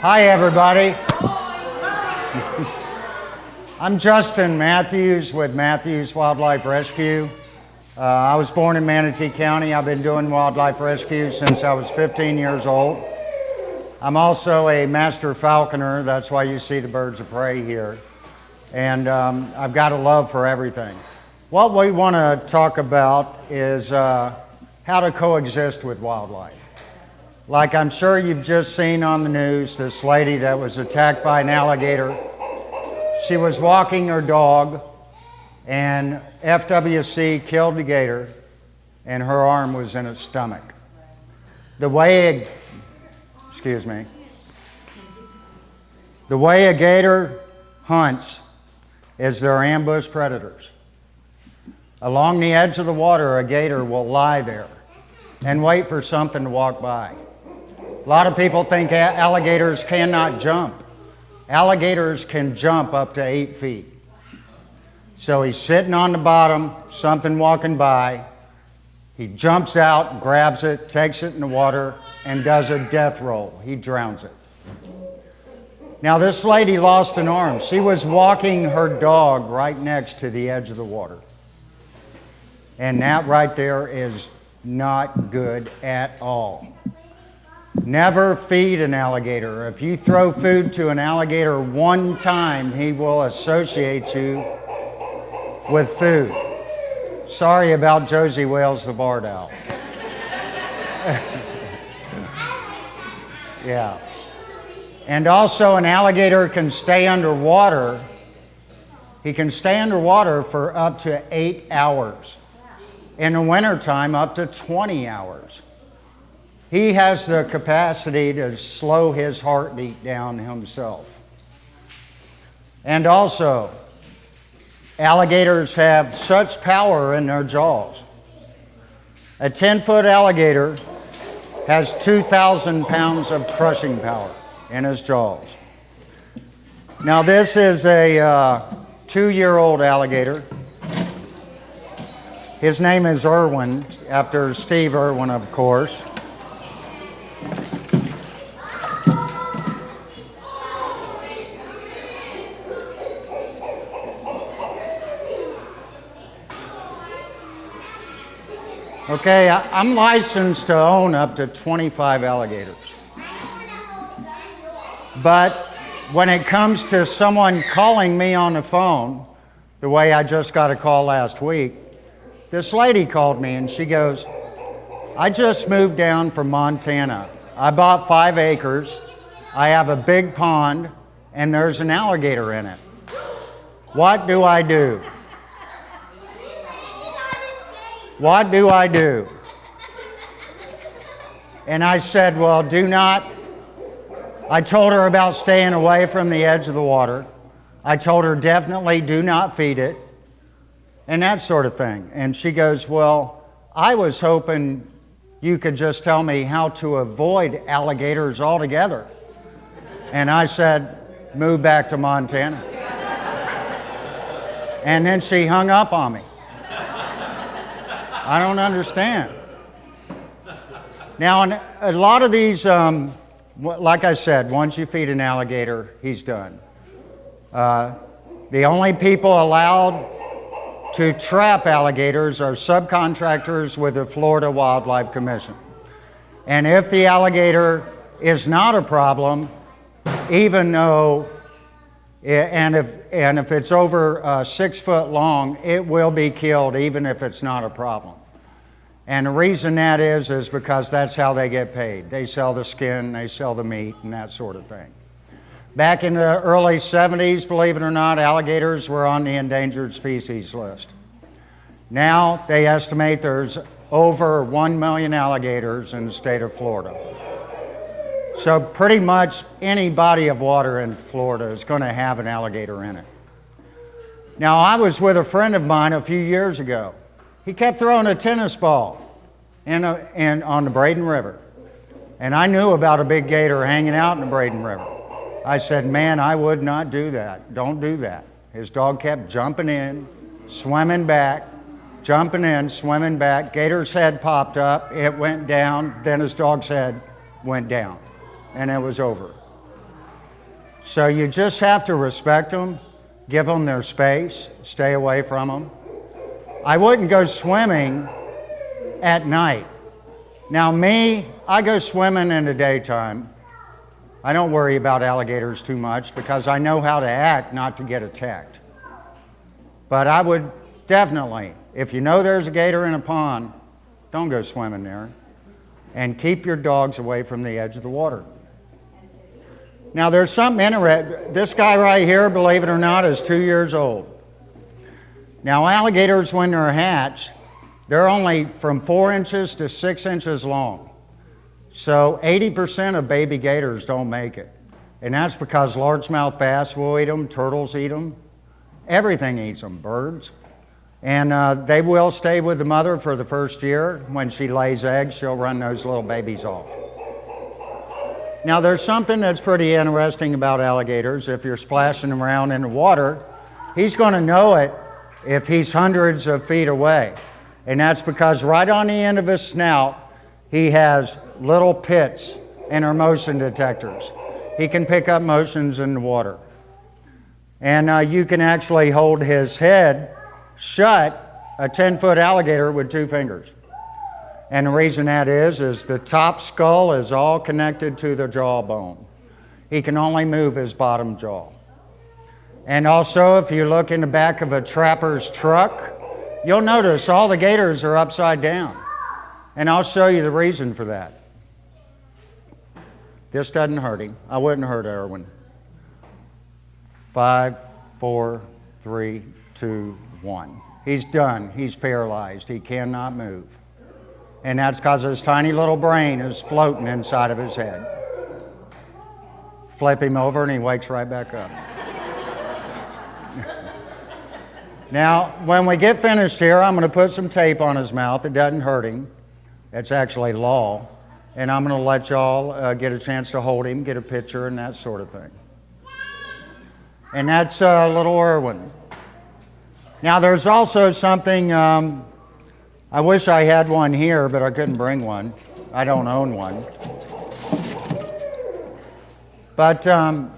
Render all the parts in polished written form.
Hi, everybody. I'm Justin Matthews with Matthews Wildlife Rescue. I was born in Manatee County. I've been doing wildlife rescue since I was 15 years old. I'm also a master falconer. That's why you see the birds of prey here. And I've got a love for everything. What we want to talk about is how to coexist with wildlife. Like I'm sure you've just seen on the news, this lady that was attacked by an alligator. She was walking her dog, and FWC killed the gator, and her arm was in its stomach. The way a gator hunts is they're ambush predators. Along the edge of the water, a gator will lie there and wait for something to walk by. A lot of people think alligators cannot jump. Alligators can jump up to 8 feet. So he's sitting on the bottom, something walking by. He jumps out, grabs it, takes it in the water, and does a death roll. He drowns it. Now this lady lost an arm. She was walking her dog right next to the edge of the water. And that right there is not good at all. Never feed an alligator. If you throw food to an alligator one time, he will associate you with food. Sorry about Josie Wales the barred owl. Yeah. And also an alligator can stay underwater. He can stay underwater for up to 8 hours. In the wintertime, up to 20 hours. He has the capacity to slow his heartbeat down himself. And also, alligators have such power in their jaws. A 10-foot alligator has 2,000 pounds of crushing power in his jaws. Now this is a 2-year-old alligator. His name is Irwin, after Steve Irwin, of course. Okay, I'm licensed to own up to 25 alligators. But when it comes to someone calling me on the phone, the way I just got a call last week, this lady called me and she goes, I just moved down from Montana. I bought 5 acres. I have a big pond and there's an alligator in it. What do I do? What do I do? And I said, well, I told her about staying away from the edge of the water. I told her definitely do not feed it, and that sort of thing. And she goes, well, I was hoping you could just tell me how to avoid alligators altogether. And I said, move back to Montana. And then she hung up on me. I don't understand. Now, in a lot of these, like I said, once you feed an alligator, he's done. The only people allowed to trap alligators are subcontractors with the Florida Wildlife Commission. And if the alligator is not a problem, even though, and if it's over 6 foot long, it will be killed even if it's not a problem. And the reason that is because that's how they get paid. They sell the skin, they sell the meat, and that sort of thing. Back in the early 70s, believe it or not, alligators were on the endangered species list. Now they estimate there's over 1 million alligators in the state of Florida. So pretty much any body of water in Florida is going to have an alligator in it. Now I was with a friend of mine a few years ago. He kept throwing a tennis ball on the Bradenton River. And I knew about a big gator hanging out in the Bradenton River. I said, man, I would not do that. Don't do that. His dog kept jumping in, swimming back, jumping in, swimming back. Gator's head popped up, it went down, then his dog's head went down, and it was over. So you just have to respect them, give them their space, stay away from them. I wouldn't go swimming at night. Now me, I go swimming in the daytime. I don't worry about alligators too much because I know how to act not to get attacked. But I would definitely, if you know there's a gator in a pond, don't go swimming there. And keep your dogs away from the edge of the water. Now there's something interesting. This guy right here, believe it or not, is 2 years old. Now alligators, when they're hatched, they're only from 4 inches to 6 inches long. So 80% of baby gators don't make it. And that's because largemouth bass will eat them, turtles eat them, everything eats them, birds. And they will stay with the mother for the first year. When she lays eggs, she'll run those little babies off. Now there's something that's pretty interesting about alligators. If you're splashing around in the water, he's going to know it if he's hundreds of feet away. And that's because right on the end of his snout, he has little pits and are motion detectors. He can pick up motions in the water. And you can actually hold his head shut, a 10-foot alligator with 2 fingers. And the reason that is the top skull is all connected to the jawbone. He can only move his bottom jaw. And also, if you look in the back of a trapper's truck, you'll notice all the gators are upside down. And I'll show you the reason for that. This doesn't hurt him. I wouldn't hurt Erwin. 5, 4, 3, 2, 1. He's done. He's paralyzed. He cannot move. And that's because his tiny little brain is floating inside of his head. Flip him over and he wakes right back up. Now, when we get finished here, I'm going to put some tape on his mouth. It doesn't hurt him. It's actually law. And I'm going to let y'all get a chance to hold him, get a picture, and that sort of thing. And that's little Erwin. Now, there's also something, I wish I had one here, but I couldn't bring one. I don't own one. But a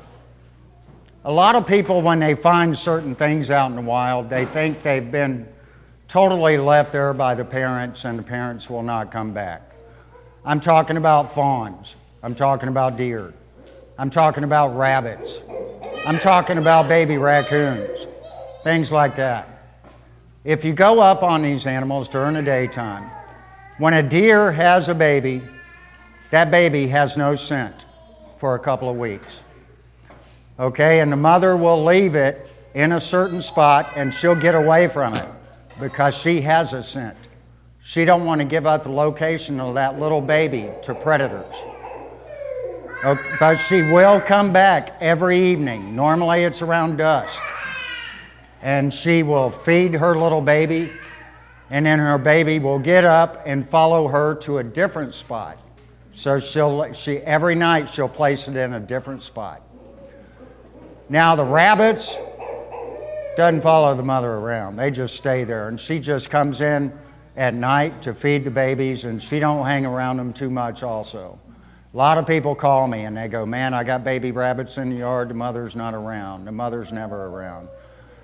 lot of people, when they find certain things out in the wild, they think they've been totally left there by the parents and the parents will not come back. I'm talking about fawns. I'm talking about deer. I'm talking about rabbits. I'm talking about baby raccoons, things like that. If you go up on these animals during the daytime, when a deer has a baby, that baby has no scent for a couple of weeks. Okay, and the mother will leave it in a certain spot and she'll get away from it because she has a scent. She don't want to give up the location of that little baby to predators. Okay, but she will come back every evening. Normally it's around dusk. And she will feed her little baby, and then her baby will get up and follow her to a different spot. So every night she'll place it in a different spot. Now the rabbits doesn't follow the mother around. They just stay there, and she just comes in at night to feed the babies, and she don't hang around them too much also. A lot of people call me and they go, man, I got baby rabbits in the yard, the mother's not around. The mother's never around.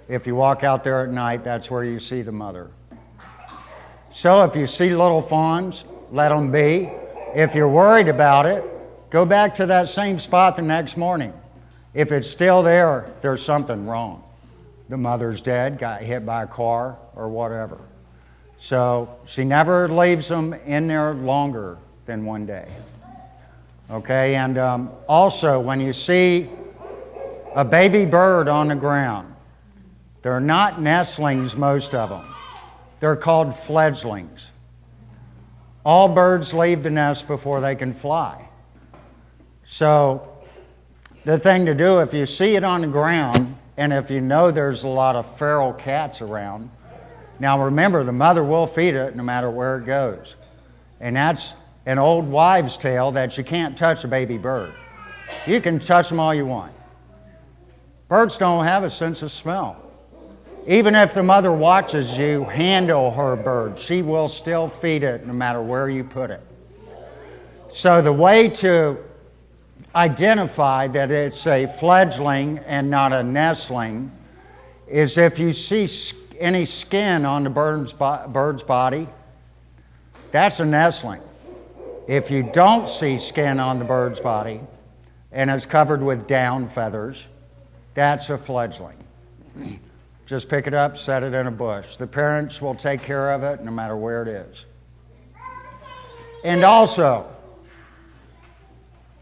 If you walk out there at night, that's where you see the mother. So if you see little fawns, let them be. If you're worried about it, go back to that same spot the next morning. If it's still there, there's something wrong. The mother's dead, got hit by a car, or whatever. So she never leaves them in there longer than one day. Okay, and also when you see a baby bird on the ground, they're not nestlings, most of them. They're called fledglings. All birds leave the nest before they can fly. So the thing to do, if you see it on the ground, and if you know there's a lot of feral cats around, now remember, the mother will feed it no matter where it goes. And that's an old wives' tale that you can't touch a baby bird. You can touch them all you want. Birds don't have a sense of smell. Even if the mother watches you handle her bird, she will still feed it no matter where you put it. So the way to identify that it's a fledgling and not a nestling is if you see any skin on the bird's body, that's a nestling. If you don't see skin on the bird's body and it's covered with down feathers, that's a fledgling. Just pick it up, set it in a bush. The parents will take care of it no matter where it is. And also,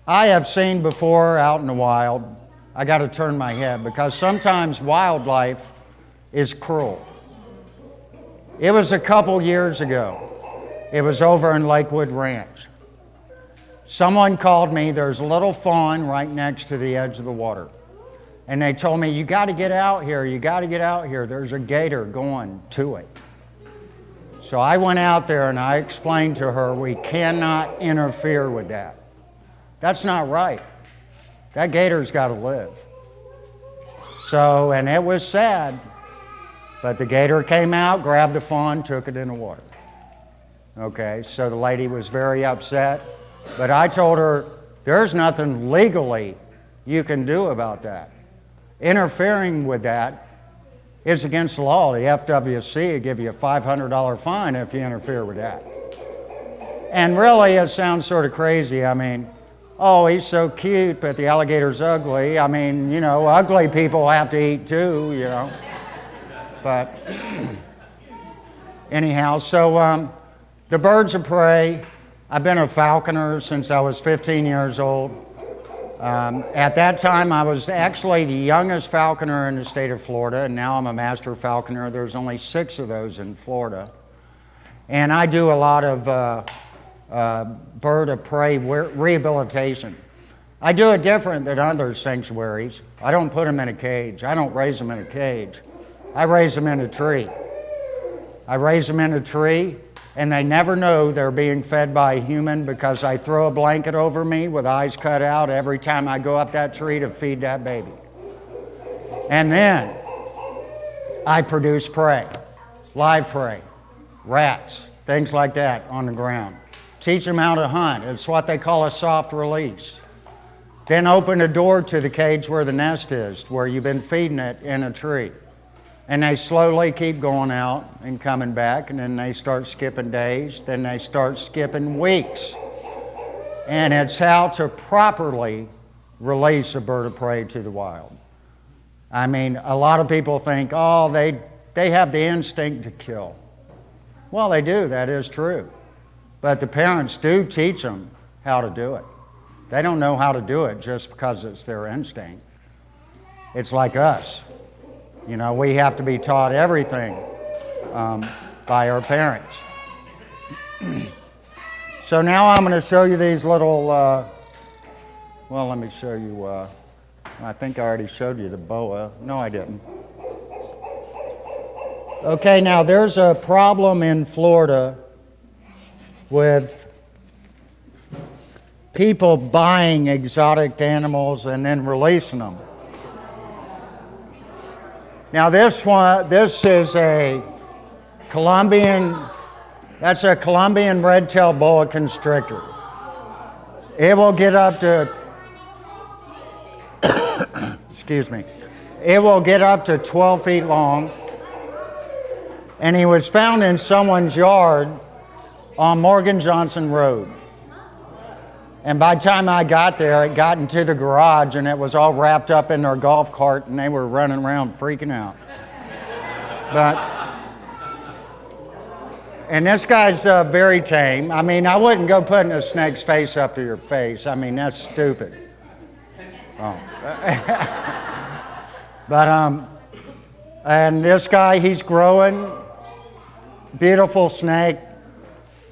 I have seen before out in the wild, I got to turn my head because sometimes wildlife is cruel. It was a couple years ago. It was over in Lakewood Ranch. Someone called me, there's a little fawn right next to the edge of the water. And they told me, you got to get out here, you got to get out here. There's a gator going to it. So I went out there and I explained to her, we cannot interfere with that. That's not right. That gator's got to live. So, and it was sad, but the gator came out, grabbed the fawn, took it in the water. Okay, so the lady was very upset, but I told her, there's nothing legally you can do about that. Interfering with that is against the law. The FWC will give you a $500 fine if you interfere with that. And really, it sounds sort of crazy. I mean, oh, he's so cute, but the alligator's ugly. I mean, you know, ugly people have to eat too, you know. But anyhow, so the birds of prey, I've been a falconer since I was 15 years old. At that time, I was actually the youngest falconer in the state of Florida, and now I'm a master falconer. There's only 6 of those in Florida. And I do a lot of bird of prey rehabilitation. I do it different than other sanctuaries. I don't put them in a cage. I don't raise them in a cage. I raise them in a tree. I raise them in a tree, and they never know they're being fed by a human because I throw a blanket over me with eyes cut out every time I go up that tree to feed that baby. And then I produce prey, live prey, rats, things like that on the ground. Teach them how to hunt. It's what they call a soft release. Then open a door to the cage where the nest is, where you've been feeding it in a tree. And they slowly keep going out and coming back, and then they start skipping days, then they start skipping weeks. And it's how to properly release a bird of prey to the wild. I mean, a lot of people think, oh, they have the instinct to kill. Well, they do, that is true. But the parents do teach them how to do it. They don't know how to do it just because it's their instinct. It's like us. You know, we have to be taught everything by our parents. So now I'm going to show you these little, well, let me show you, I think I already showed you the boa. No, I didn't. Okay, now there's a problem in Florida with people buying exotic animals and then releasing them. Now this is a Colombian, that's a Colombian red-tailed boa constrictor. It will get up to, excuse me, it will get up to 12 feet long. And he was found in someone's yard on Morgan Johnson Road. And by the time I got there, it got into the garage and it was all wrapped up in their golf cart and they were running around freaking out. And this guy's very tame. I mean, I wouldn't go putting a snake's face up to your face. I mean, that's stupid. Oh. And this guy, he's growing, beautiful snake.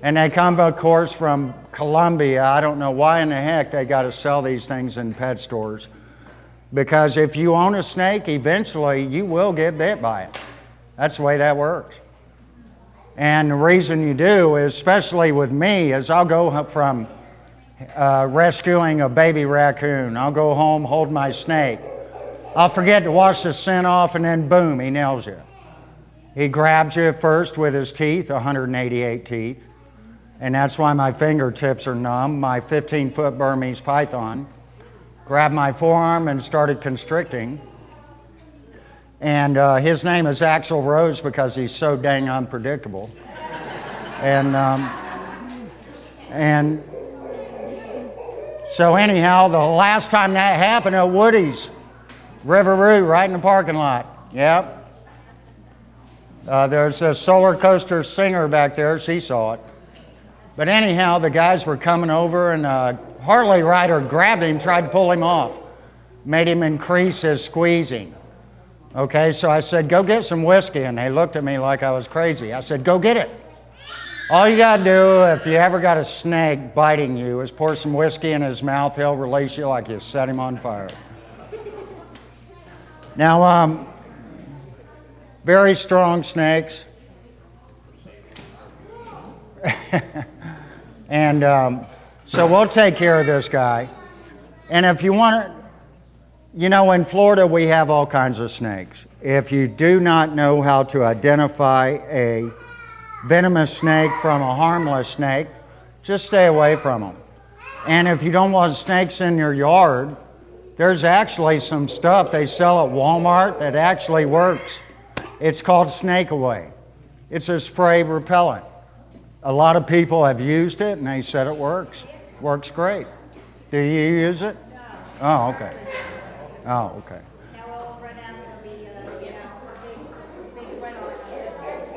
And they come, of course, from Colombia. I don't know why in the heck they got to sell these things in pet stores. Because if you own a snake, eventually you will get bit by it. That's the way that works. And the reason you do, is, especially with me, is I'll go from rescuing a baby raccoon. I'll go home, hold my snake. I'll forget to wash the scent off, and then boom, he nails you. He grabs you first with his teeth, 188 teeth. And that's why my fingertips are numb, my 15-foot Burmese python. grabbed my forearm and started constricting. And his name is Axl Rose because he's so dang unpredictable. And so anyhow, the last time that happened at Woody's, Riveroo, right in the parking lot. Yep. There's a solar coaster singer back there. She saw it. But anyhow, the guys were coming over, and a Harley rider grabbed him, tried to pull him off, made him increase his squeezing. Okay, so I said, go get some whiskey, and they looked at me like I was crazy. I said, go get it. All you got to do if you ever got a snake biting you is pour some whiskey in his mouth. He'll release you like you set him on fire. Now, very strong snakes. And so we'll take care of this guy. And if you want to, you know, in Florida we have all kinds of snakes. If you do not know how to identify a venomous snake from a harmless snake, just stay away from them. And if you don't want snakes in your yard, there's actually some stuff they sell at Walmart that actually works. It's called Snake Away. It's a spray repellent. A lot of people have used it and they said it works. Works great. Do you use it? Oh, okay. Oh, okay.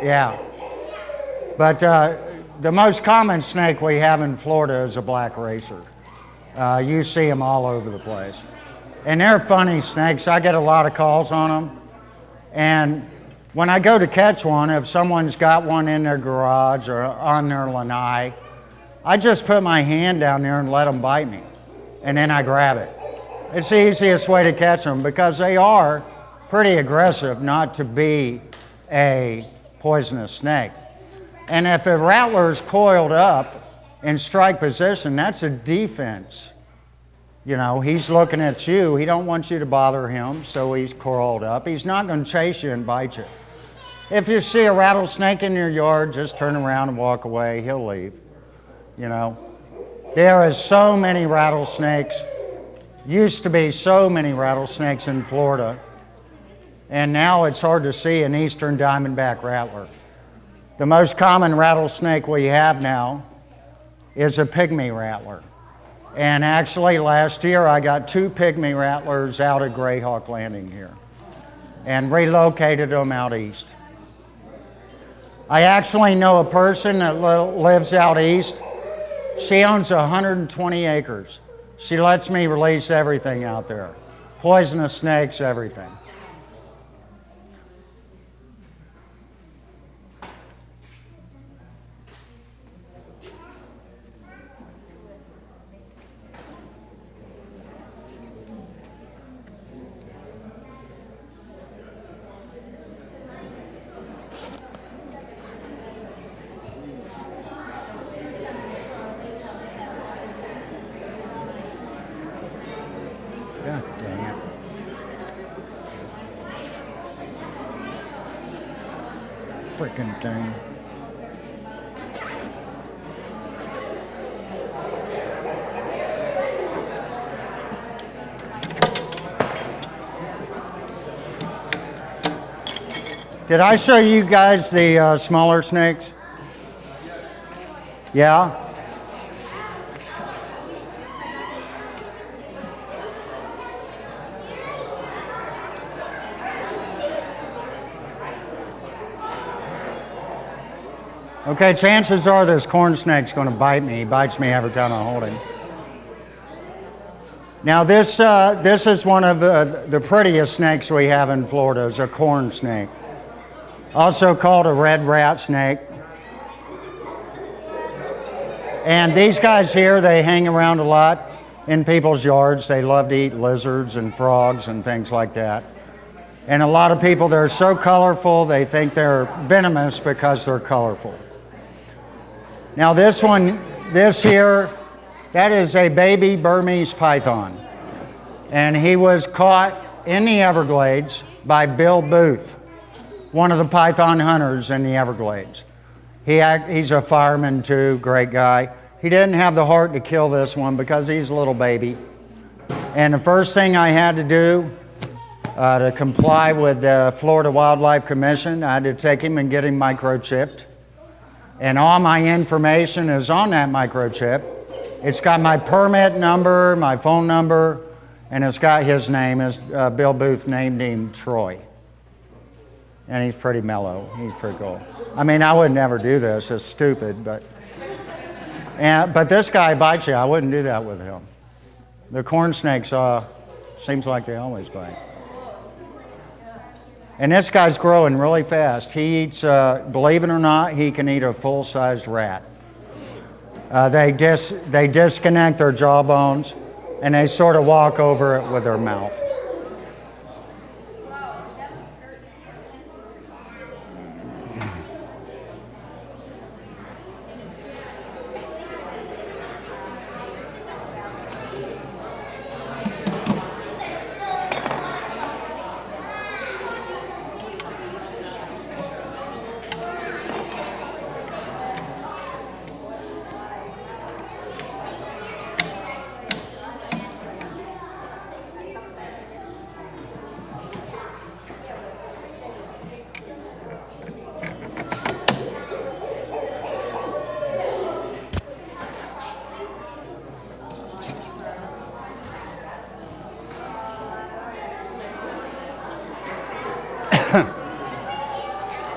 Yeah. But the most common snake we have in Florida is a black racer. You see them all over the place. And they're funny snakes. I get a lot of calls on them. And when I go to catch one, if someone's got one in their garage or on their lanai, I just put my hand down there and let them bite me. And then I grab it. It's the easiest way to catch them because they are pretty aggressive not to be a poisonous snake. And if a rattler's coiled up in strike position, that's a defense. You know, he's looking at you. He don't want you to bother him, so he's coiled up. He's not going to chase you and bite you. If you see a rattlesnake in your yard, just turn around and walk away. He'll leave. You know, there is so many rattlesnakes. Used to be so many rattlesnakes in Florida, and now it's hard to see an eastern diamondback rattler. The most common rattlesnake we have now is a pygmy rattler. And actually last year I got 2 pygmy rattlers out at Greyhawk Landing here and relocated them out east. I actually know a person that lives out east. She owns 120 acres. She lets me release everything out there. Poisonous snakes, everything. God dang it. Freaking thing. Did I show you guys the smaller snakes? Yeah? Okay, chances are this corn snake's going to bite me. He bites me every time I hold him. Now this is one of the prettiest snakes we have in Florida. It's a corn snake, also called a red rat snake. And these guys here, they hang around a lot in people's yards. They love to eat lizards and frogs and things like that. And a lot of people, they're so colorful, they think they're venomous because they're colorful. Now this here, that is a baby Burmese python. And he was caught in the Everglades by Bill Booth, one of the python hunters in the Everglades. He's a fireman too, great guy. He didn't have the heart to kill this one because he's a little baby. And the first thing I had to do to comply with the Florida Wildlife Commission, I had to take him and get him microchipped. And all my information is on that microchip. It's got my permit number, my phone number, and it's got his name. Bill Booth named him Troy. And he's pretty mellow. He's pretty cool. I mean, I would never do this. It's stupid, but this guy bites you. I wouldn't do that with him. The corn snakes, seems like they always bite. And this guy's growing really fast. He eats, believe it or not, he can eat a full-sized rat. They disconnect their jawbones, and they sort of walk over it with their mouth.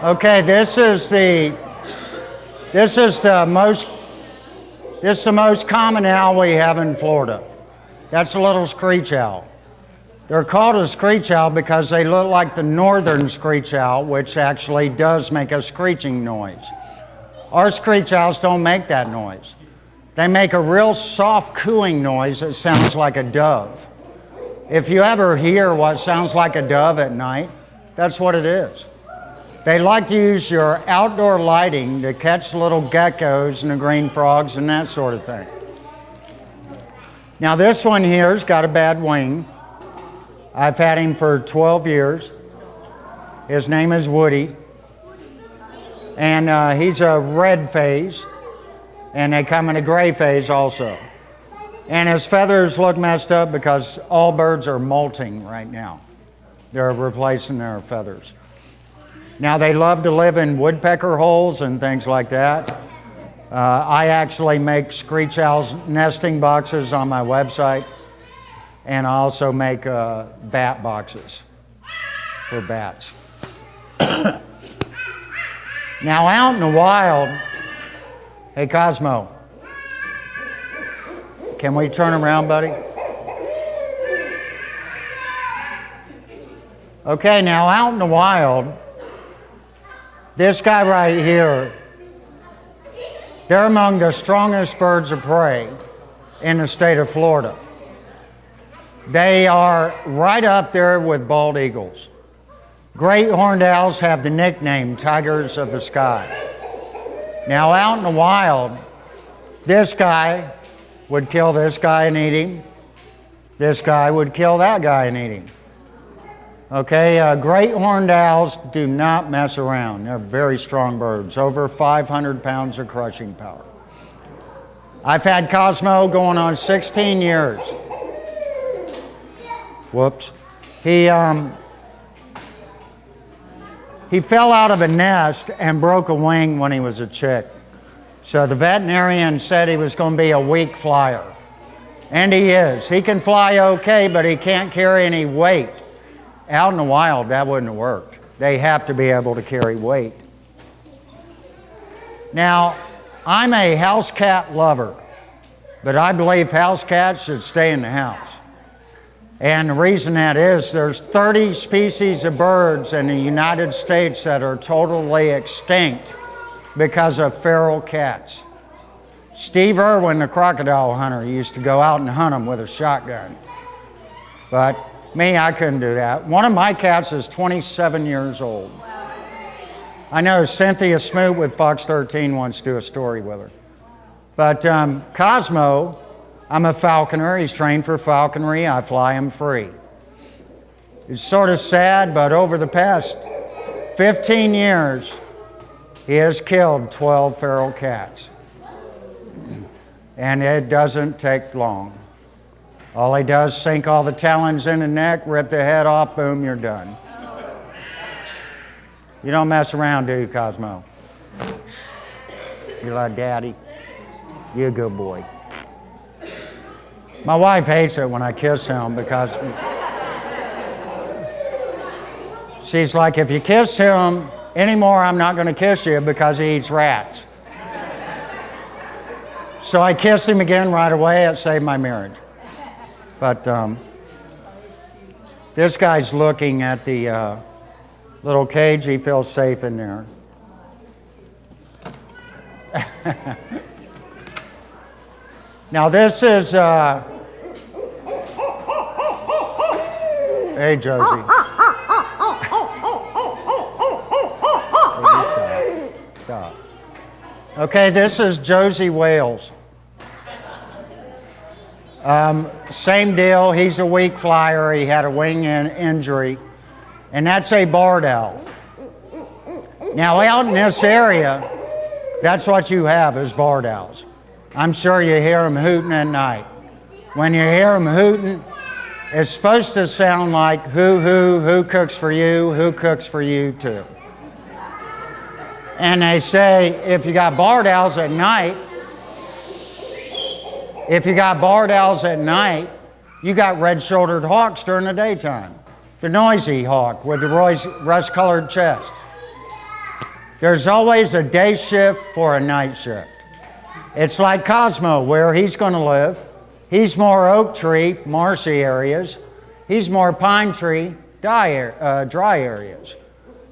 Okay, this is the most common owl we have in Florida. That's a little screech owl. They're called a screech owl because they look like the northern screech owl, which actually does make a screeching noise. Our screech owls don't make that noise. They make a real soft cooing noise that sounds like a dove. If you ever hear what sounds like a dove at night, that's what it is. They like to use your outdoor lighting to catch little geckos and the green frogs and that sort of thing. Now this one here's got a bad wing. I've had him for 12 years. His name is Woody. And he's a red phase, and they come in a gray phase also. And his feathers look messed up because all birds are molting right now. They're replacing their feathers. Now they love to live in woodpecker holes and things like that. I actually make screech owls nesting boxes on my website, and I also make bat boxes for bats. Now out in the wild, hey Cosmo, can we turn around, buddy? Okay, now out in the wild, this guy right here, they're among the strongest birds of prey in the state of Florida. They are right up there with bald eagles. Great horned owls have the nickname tigers of the sky. Now out in the wild, this guy would kill this guy and eat him. This guy would kill that guy and eat him. Okay, great horned owls do not mess around. They're very strong birds, over 500 pounds of crushing power. I've had Cosmo going on 16 years. Whoops. He fell out of a nest and broke a wing when he was a chick. So the veterinarian said he was going to be a weak flyer. And he is. He can fly okay, but he can't carry any weight. Out in the wild, that wouldn't have worked. They have to be able to carry weight. Now, I'm a house cat lover, but I believe house cats should stay in the house. And the reason that is, there's 30 species of birds in the United States that are totally extinct because of feral cats. Steve Irwin, the crocodile hunter, used to go out and hunt them with a shotgun. But me, I couldn't do that. One of my cats is 27 years old. I know Cynthia Smoot with Fox 13 wants to do a story with her. But Cosmo, I'm a falconer. He's trained for falconry. I fly him free. It's sort of sad, but over the past 15 years, he has killed 12 feral cats. And it doesn't take long. All he does is sink all the talons in the neck, rip the head off, boom, you're done. You don't mess around, do you, Cosmo? You're like, Daddy, you're a good boy. My wife hates it when I kiss him because she's like, if you kiss him anymore, I'm not going to kiss you because he eats rats. So I kissed him again right away. It saved my marriage. But this guy's looking at the little cage. He feels safe in there. Now this is, hey Josie. Stop. Okay, this is Josie Wales. Same deal, he's a weak flyer, he had a wing injury, and that's a barred owl. Now out in this area, that's what you have is barred owls. I'm sure you hear them hooting at night. When you hear them hooting, it's supposed to sound like who cooks for you too. And they say if you got barred owls at night, you got red-shouldered hawks during the daytime. The noisy hawk with the rust-colored chest. There's always a day shift for a night shift. It's like Cosmo, where he's going to live. He's more oak tree, marshy areas. He's more pine tree, dry areas.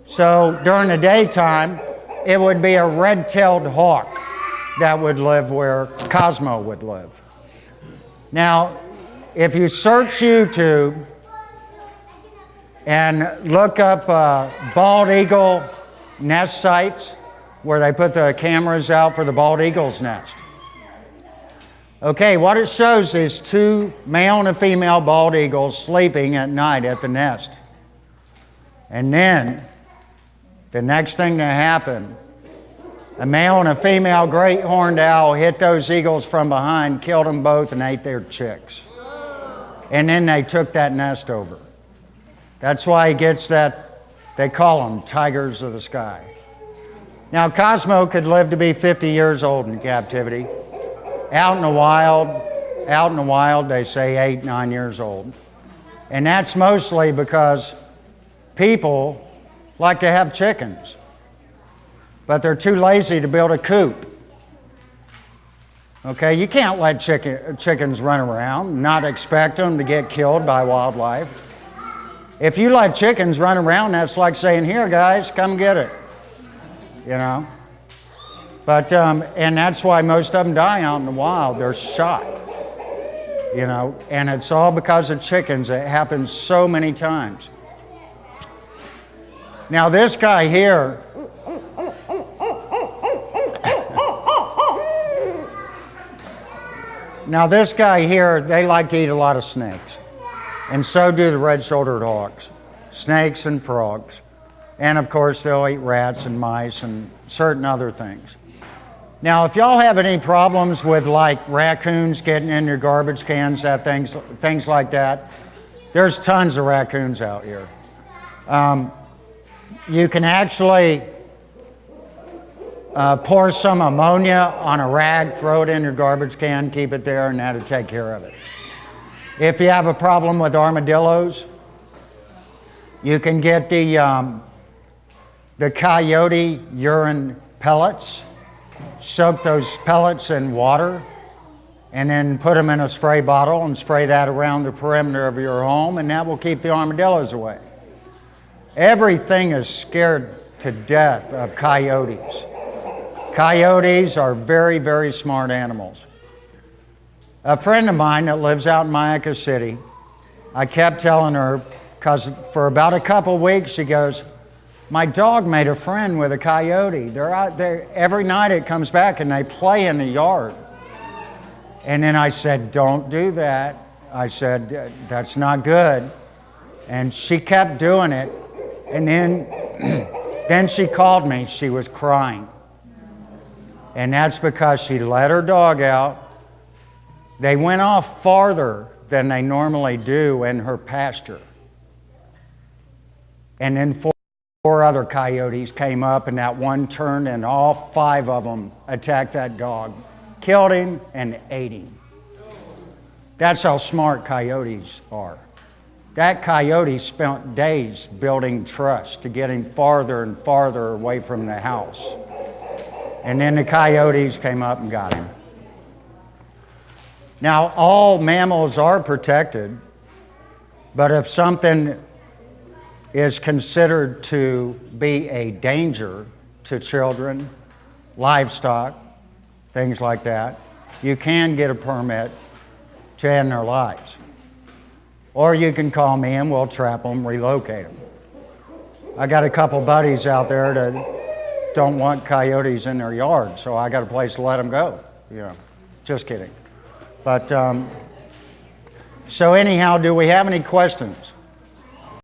So during the daytime, it would be a red-tailed hawk that would live where Cosmo would live. Now, if you search YouTube and look up bald eagle nest sites where they put the cameras out for the bald eagle's nest. Okay, what it shows is two male and a female bald eagles sleeping at night at the nest. And then, the next thing to happen, a male and a female great horned owl hit those eagles from behind, killed them both, and ate their chicks. And then they took that nest over. That's why he gets that, they call them tigers of the sky. Now, Cosmo could live to be 50 years old in captivity. Out in the wild, they say 8, 9 years old. And that's mostly because people like to have chickens, but they're too lazy to build a coop. Okay, you can't let chickens run around, not expect them to get killed by wildlife. If you let chickens run around, that's like saying, here guys, come get it. You know? But, and that's why most of them die out in the wild. They're shot. You know, and it's all because of chickens. It happens so many times. Now this guy here, they like to eat a lot of snakes. And so do the red-shouldered hawks, snakes and frogs. And of course, they'll eat rats and mice and certain other things. Now, if y'all have any problems with like raccoons getting in your garbage cans, things like that, there's tons of raccoons out here. You can actually pour some ammonia on a rag, throw it in your garbage can, keep it there, and that'll take care of it. If you have a problem with armadillos, you can get the coyote urine pellets, soak those pellets in water, and then put them in a spray bottle and spray that around the perimeter of your home, and that will keep the armadillos away. Everything is scared to death of coyotes. Coyotes are very, very smart animals. A friend of mine that lives out in Mayaca City, I kept telling her, because for about a couple weeks, she goes, my dog made a friend with a coyote. They're out there, every night it comes back and they play in the yard. And then I said, don't do that. I said, that's not good. And she kept doing it. And then she called me, she was crying. And that's because she let her dog out. They went off farther than they normally do in her pasture. And then four other coyotes came up in that one turn, and all 5 of them attacked that dog, killed him, and ate him. That's how smart coyotes are. That coyote spent days building trust to get him farther and farther away from the house. And then the coyotes came up and got him. Now, all mammals are protected, but if something is considered to be a danger to children, livestock, things like that, you can get a permit to end their lives. Or you can call me and we'll trap them, relocate them. I got a couple buddies out there that don't want coyotes in their yard, so I got a place to let them go. Just kidding. But, so anyhow, do we have any questions?